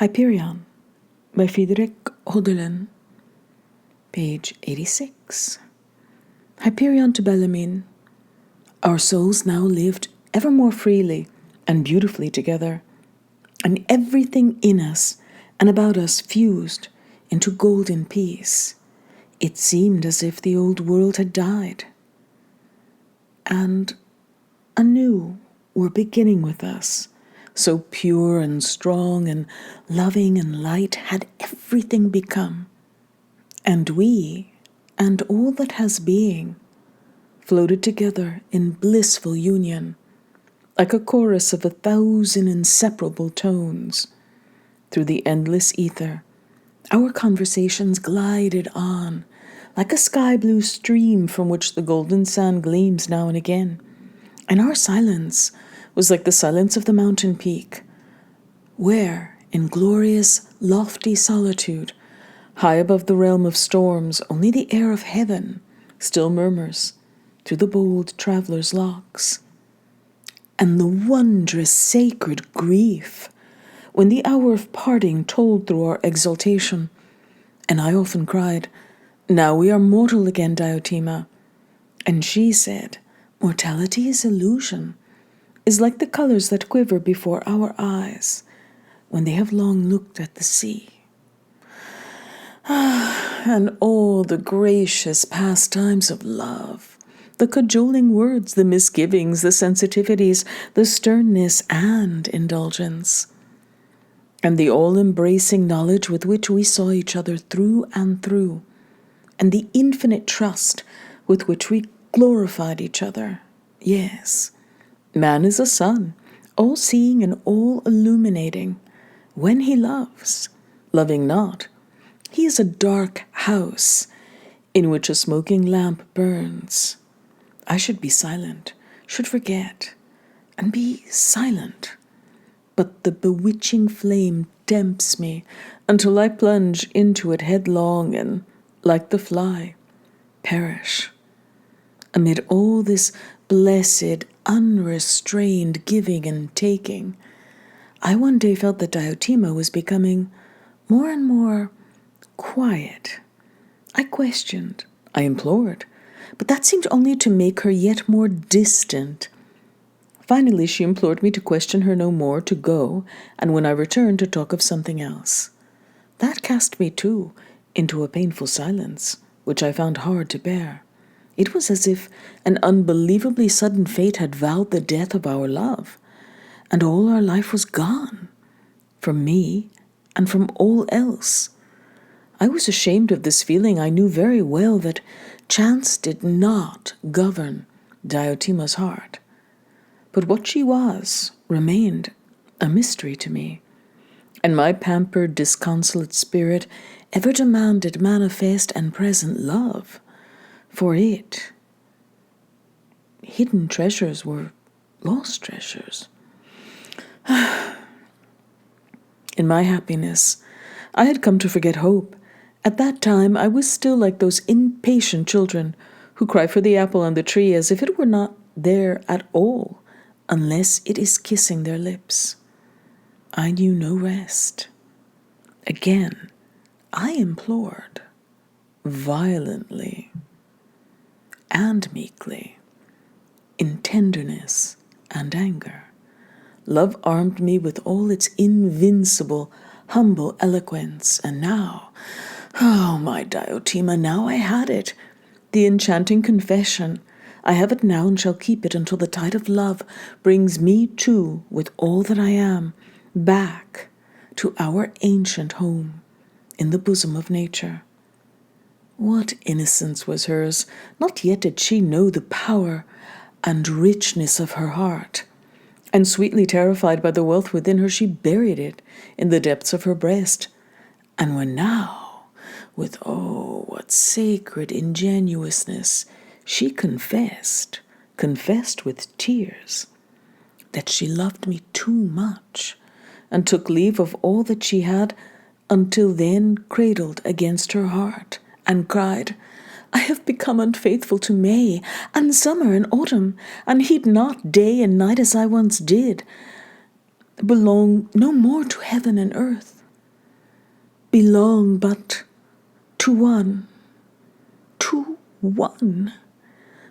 Hyperion by Friedrich Hölderlin, page 86. Hyperion to Bellarmine. Our souls now lived ever more freely and beautifully together, and everything in us and about us fused into golden peace. It seemed as if the old world had died, and a new were beginning with us. So pure and strong and loving and light had everything become. And we, and all that has being, floated together in blissful union, like a chorus of 1,000 inseparable tones. Through the endless ether, our conversations glided on, like a sky-blue stream from which the golden sand gleams now and again, and our silence was like the silence of the mountain peak, where, in glorious, lofty solitude, high above the realm of storms, only the air of heaven still murmurs through the bold traveller's locks. And the wondrous sacred grief, when the hour of parting tolled through our exaltation, and I often cried, "Now we are mortal again, Diotima." And she said, "Mortality is illusion, is like the colors that quiver before our eyes when they have long looked at the sea." And all the gracious pastimes of love, the cajoling words, the misgivings, the sensitivities, the sternness and indulgence, and the all-embracing knowledge with which we saw each other through and through, and the infinite trust with which we glorified each other. Yes, man is a sun, all-seeing and all-illuminating. When he loves, loving not, he is a dark house in which a smoking lamp burns. I should be silent, should forget, and be silent. But the bewitching flame tempts me until I plunge into it headlong and, like the fly, perish. Amid all this blessed, unrestrained giving and taking, I one day felt that Diotima was becoming more and more quiet. I questioned, I implored, but that seemed only to make her yet more distant. Finally, she implored me to question her no more, to go, and when I returned, to talk of something else. That cast me, too, into a painful silence, which I found hard to bear. It was as if an unbelievably sudden fate had vowed the death of our love, and all our life was gone, from me and from all else. I was ashamed of this feeling. I knew very well that chance did not govern Diotima's heart. But what she was remained a mystery to me, and my pampered, disconsolate spirit ever demanded manifest and present love. For it, hidden treasures were lost treasures. In my happiness, I had come to forget hope. At that time, I was still like those impatient children who cry for the apple on the tree as if it were not there at all, unless it is kissing their lips. I knew no rest. Again, I implored, violently and meekly, in tenderness and anger. Love armed me with all its invincible, humble eloquence, and now, oh, my Diotima, now I had it, the enchanting confession. I have it now and shall keep it until the tide of love brings me too, with all that I am, back to our ancient home in the bosom of nature. What innocence was hers! Not yet did she know the power and richness of her heart, and sweetly terrified by the wealth within her, she buried it in the depths of her breast. And when now, with oh, what sacred ingenuousness, she confessed with tears, that she loved me too much, and took leave of all that she had until then cradled against her heart, and cried, "I have become unfaithful to May, and summer and autumn, and heed not day and night as I once did, belong no more to heaven and earth. belong but to one, to one.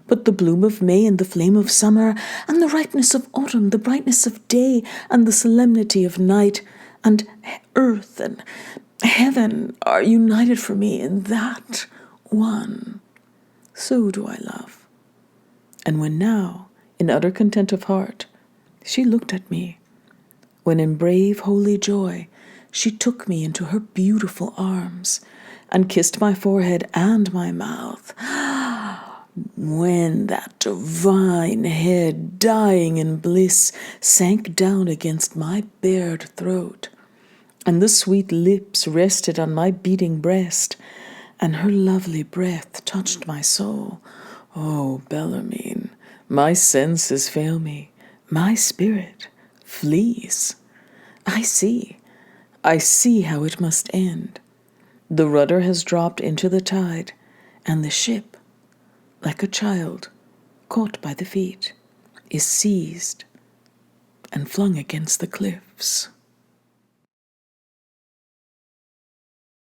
But the bloom of May and the flame of summer, and the ripeness of autumn, the brightness of day, and the solemnity of night, and earth and heaven are united for me in that one. So do I love. And when now, in utter content of heart, she looked at me, when in brave holy joy she took me into her beautiful arms, and kissed my forehead and my mouth, when that divine head, dying in bliss, sank down against my bared throat, and the sweet lips rested on my beating breast, and her lovely breath touched my soul, oh, Bellarmine, my senses fail me, my spirit flees. I see how it must end. The rudder has dropped into the tide, and the ship, like a child caught by the feet, is seized and flung against the cliffs.